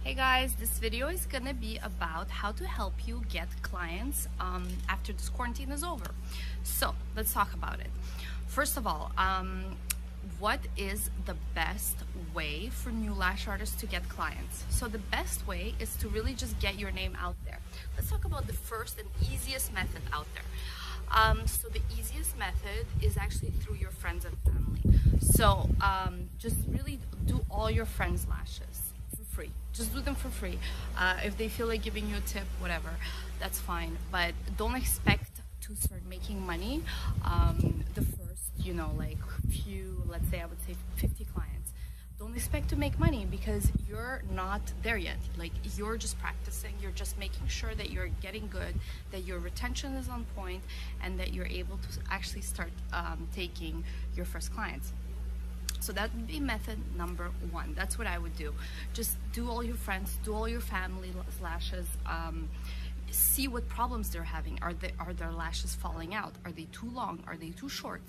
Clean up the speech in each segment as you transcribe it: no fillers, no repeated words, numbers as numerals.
Hey guys, this video is gonna be about how to help you get clients after this quarantine is over. So let's talk about it. First of all, what is the best way for new lash artists to get clients? So the best way is to really just get your name out there. Let's talk about the first and easiest method out there. So the easiest method is actually through your friends and family. So just really do all your friends' lashes for free. Just do them for free. If they feel like giving you a tip, whatever, that's fine. But don't expect to start making money the first, like few, let's say I would say 50 clients. Don't expect to make money because you're not there yet. Like, you're just practicing, you're just making sure that you're getting good, that your retention is on point, and that you're able to actually start taking your first clients. So that would be method number one. That's what I would do. Just do all your friends, do all your family lashes, see what problems they're having. Are their lashes falling out? Are they too long? Are they too short?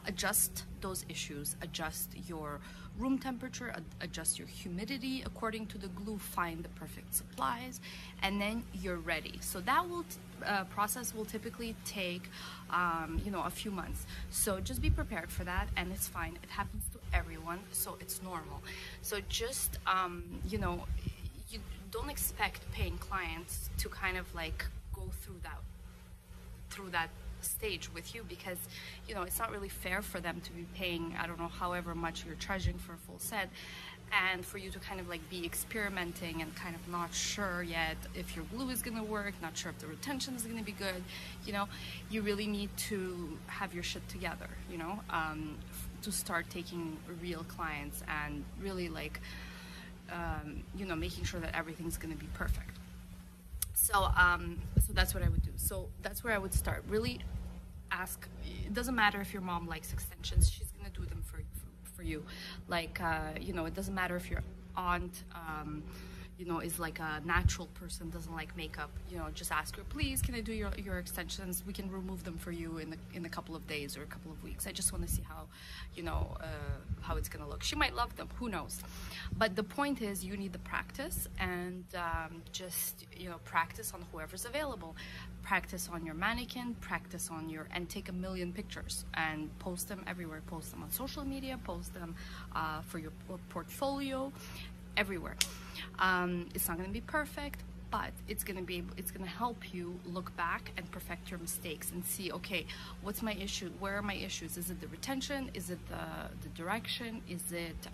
Adjust those issues. Adjust your room temperature, adjust your humidity according to the glue, find the perfect supplies, and then you're ready. So that will process will typically take a few months. So just be prepared for that, and it's fine. It happens to everyone, so it's normal. So just you don't expect paying clients to kind of like go through that stage with you, because it's not really fair for them to be paying, I don't know, however much you're charging for a full set, and for you to kind of like be experimenting and kind of not sure yet if your glue is gonna work, not sure if the retention is gonna be good. You really need to have your shit together, to start taking real clients and really like making sure that everything's gonna be perfect. So that's what I would do. So that's where I would start. Really ask. It doesn't matter if your mom likes extensions; she's gonna do them for you. Like it doesn't matter if your aunt is like a natural person, doesn't like makeup. Just ask her, please, can I do your extensions? We can remove them for you in a couple of days or a couple of weeks. I just want to see how it's gonna look. She might love them, who knows? But the point is, you need the practice, and just practice on whoever's available. Practice on your mannequin, practice on and take a million pictures and post them everywhere. Post them on social media, post them for your portfolio, everywhere. It's not going to be perfect, but it's going to help you look back and perfect your mistakes and see, okay, what's my issue? Where are my issues? Is it the retention? Is it the direction? Is it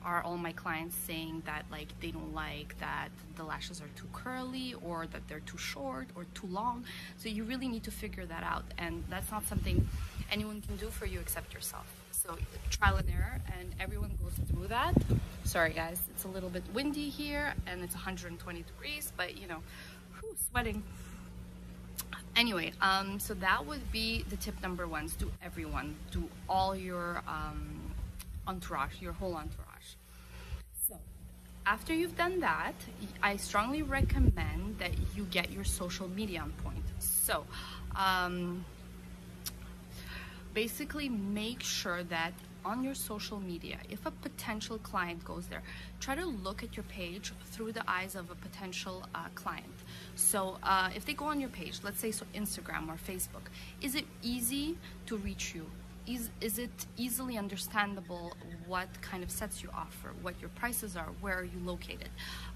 are all my clients saying that like they don't like that the lashes are too curly, or that they're too short or too long? So you really need to figure that out, and that's not something anyone can do for you except yourself. So trial and error, and everyone goes through that. Sorry guys, it's a little bit windy here and it's 120 degrees, but sweating. Anyway, so that would be the tip number one. Do everyone, do all your entourage, your whole entourage. So after you've done that, I strongly recommend that you get your social media on point. So basically make sure that on your social media, if a potential client goes there, try to look at your page through the eyes of a potential client. So if they go on your page, let's say so Instagram or Facebook, is it easy to reach you? Is it easily understandable what kind of sets you offer, what your prices are, where are you located?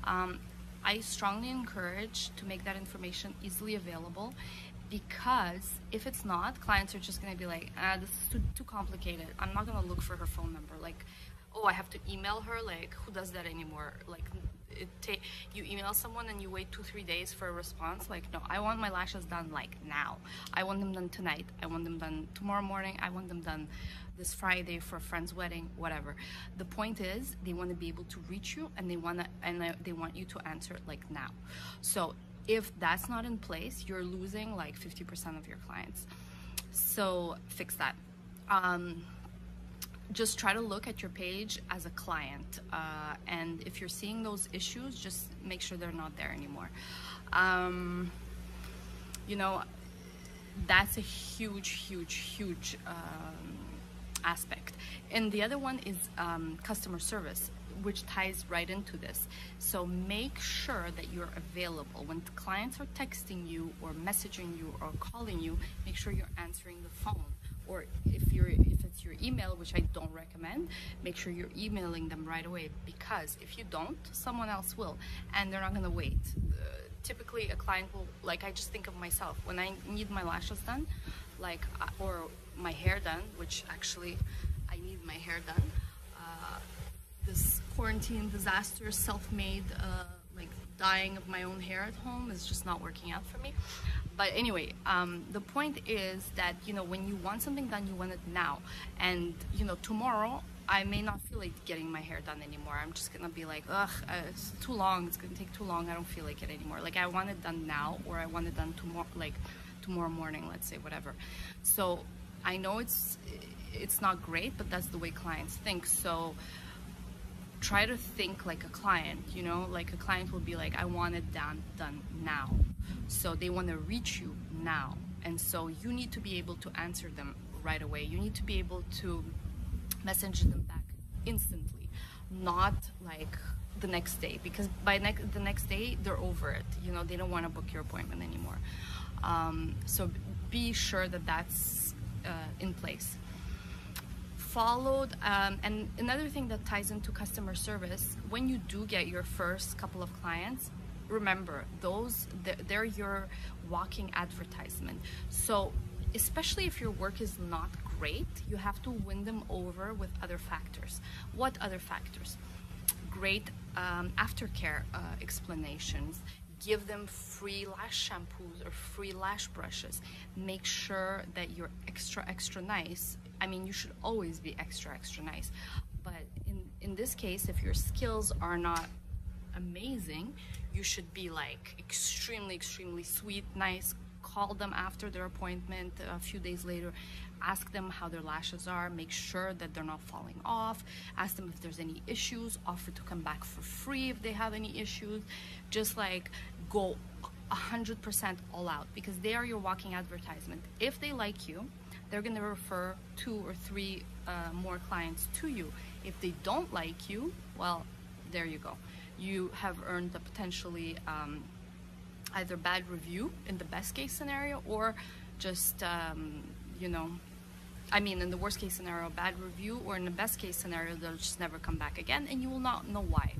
I strongly encourage to make that information easily available, because if it's not, clients are just going to be like, this is too complicated. I'm not going to look for her phone number. Like, oh, I have to email her. Like, who does that anymore? Like, you email someone and you wait 2-3 days for a response. Like, no, I want my lashes done like now. I want them done tonight. I want them done tomorrow morning. I want them done this Friday for a friend's wedding, whatever. The point is, they want to be able to reach you, and they want you to answer it like now. So if that's not in place, you're losing like 50% of your clients. So fix that. Just try to look at your page as a client, and if you're seeing those issues, just make sure they're not there anymore. That's a huge aspect. And the other one is customer service. which ties right into this. So make sure that you're available when clients are texting you or messaging you or calling you. Make sure you're answering the phone, or if it's your email, which I don't recommend, make sure you're emailing them right away, because if you don't, someone else will, and they're not going to wait. Typically a client will, like, I just think of myself when I need my lashes done, like, or my hair done, which actually I need my hair done. This quarantine disaster, self-made, like dyeing of my own hair at home is just not working out for me. But anyway, the point is that, you know, when you want something done, you want it now. And, you know, tomorrow I may not feel like getting my hair done anymore. I'm just gonna be like, ugh, it's too long, it's gonna take too long, I don't feel like it anymore. Like, I want it done now, or I want it done tomorrow, like tomorrow morning, let's say, whatever. So I know it's not great, but that's the way clients think. So try to think like a client, you know, like a client will be like, I want it done now. So they want to reach you now. And so you need to be able to answer them right away. You need to be able to message them back instantly, not like the next day, because by the next day they're over it, you know, they don't want to book your appointment anymore. So be sure that that's in place. Followed, and another thing that ties into customer service, when you do get your first couple of clients, remember, they're your walking advertisement. So especially if your work is not great, you have to win them over with other factors. What other factors? Great aftercare explanations. Give them free lash shampoos or free lash brushes. Make sure that you're extra nice. I mean, you should always be extra nice. But in this case, if your skills are not amazing, you should be like extremely sweet, nice. Call them after their appointment a few days later, ask them how their lashes are, make sure that they're not falling off, ask them if there's any issues, offer to come back for free if they have any issues. Just like go 100% all out, because they are your walking advertisement. If they like you, they're going to refer 2 or 3 more clients to you. If they don't like you, well, there you go. You have earned a potentially either bad review in the best case scenario, or just you know, I mean, in the worst case scenario, bad review, or in the best case scenario, they'll just never come back again, and you will not know why.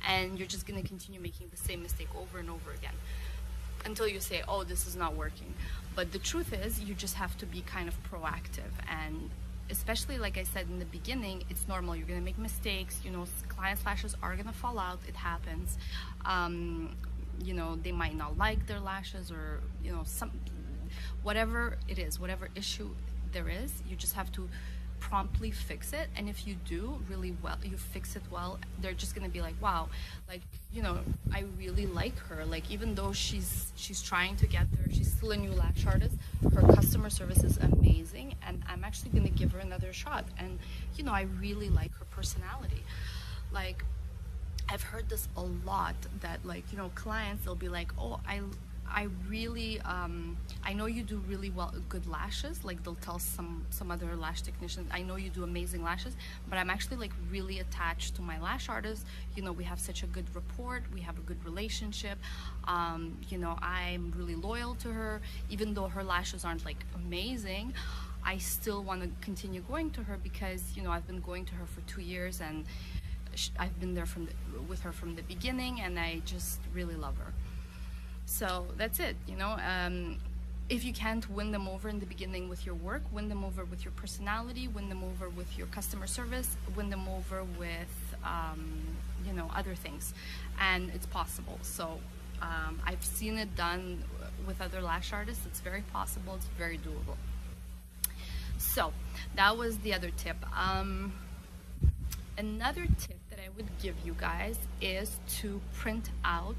And you're just going to continue making the same mistake over and over again until you say, oh, this is not working. But the truth is, you just have to be kind of proactive. And especially, like I said in the beginning, it's normal. You're going to make mistakes. You know, clients' lashes are going to fall out. It happens. You know, they might not like their lashes, or, you know, whatever it is, whatever issue there is, you just have to promptly fix it. And if you do really well, you fix it well, they're just gonna be like, wow, like, you know, I really like her. Like, even though she's trying to get there, she's still a new lash artist, her customer service is amazing, and I'm actually gonna give her another shot. And, you know, I really like her personality. Like, I've heard this a lot, that, like, you know, clients, they'll be like, oh, I really, I know you do really good lashes. Like, they'll tell some other lash technicians, I know you do amazing lashes, but I'm actually like really attached to my lash artist. You know, we have such a good rapport, we have a good relationship. You know, I'm really loyal to her, even though her lashes aren't like amazing. I still want to continue going to her because, you know, I've been going to her for 2 years, and I've been there with her from the beginning, and I just really love her. So that's it, you know. If you can't win them over in the beginning with your work, win them over with your personality, win them over with your customer service, win them over with, you know, other things. And it's possible. So I've seen it done with other lash artists. It's very possible. It's very doable. So that was the other tip. Another tip that I would give you guys is to print out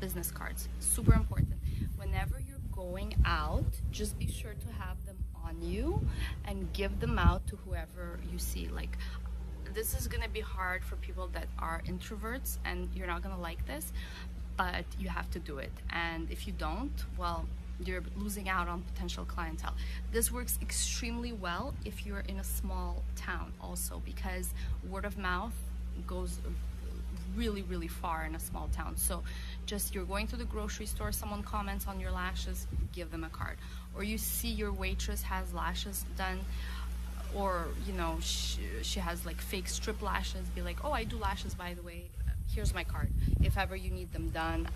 business cards. Super important. Whenever you're going out, just be sure to have them on you and give them out to whoever you see. Like, this is gonna be hard for people that are introverts, and you're not gonna like this, but you have to do it. And if you don't, well, you're losing out on potential clientele. This works extremely well if you're in a small town also, because word of mouth goes really far in a small town. So just, you're going to the grocery store, someone comments on your lashes, give them a card. Or you see your waitress has lashes done, or you know, she has like fake strip lashes, be like, oh, I do lashes, by the way, here's my card, if ever you need them done,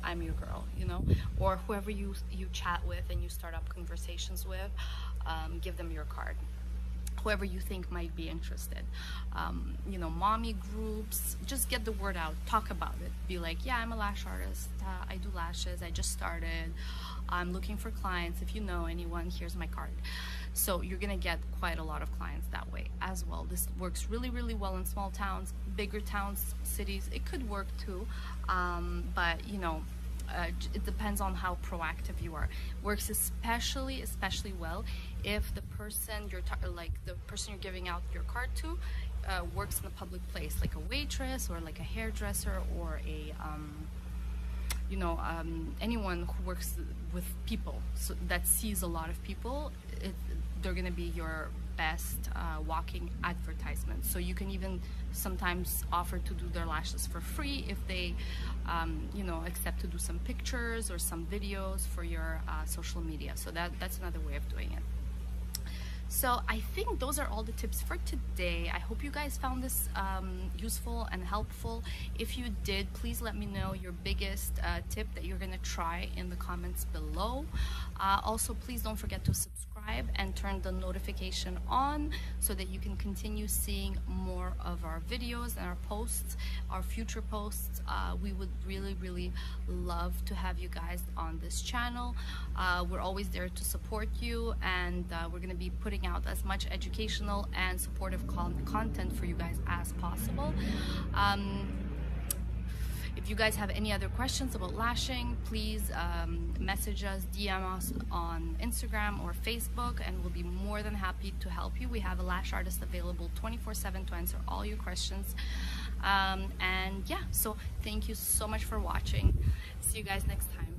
I'm your girl, you know. Or whoever you chat with and you start up conversations with, give them your card, whoever you think might be interested. You know, mommy groups, just get the word out, talk about it, be like, yeah, I'm a lash artist, I do lashes, I just started, I'm looking for clients, if you know anyone, here's my card. So you're gonna get quite a lot of clients that way as well. This works really well in small towns. Bigger towns, cities, it could work too, but you know, it depends on how proactive you are. Works especially well if the person you're giving out your card to works in a public place, like a waitress or like a hairdresser or a you know, anyone who works with people, so that sees a lot of people, they're gonna be your best walking advertisement. So you can even sometimes offer to do their lashes for free if they you know, accept to do some pictures or some videos for your social media. So that's another way of doing it. So I think those are all the tips for today. I hope you guys found this useful and helpful. If you did, please let me know your biggest tip that you're gonna try in the comments below. Also, please don't forget to subscribe and turn the notification on so that you can continue seeing more of our videos and our posts, our future posts. We would really love to have you guys on this channel. We're always there to support you, and we're gonna be putting out as much educational and supportive content for you guys as possible. If you guys have any other questions about lashing, please message us, DM us on Instagram or Facebook, and we'll be more than happy to help you. We have a lash artist available 24/7 to answer all your questions. And yeah, so thank you so much for watching. See you guys next time.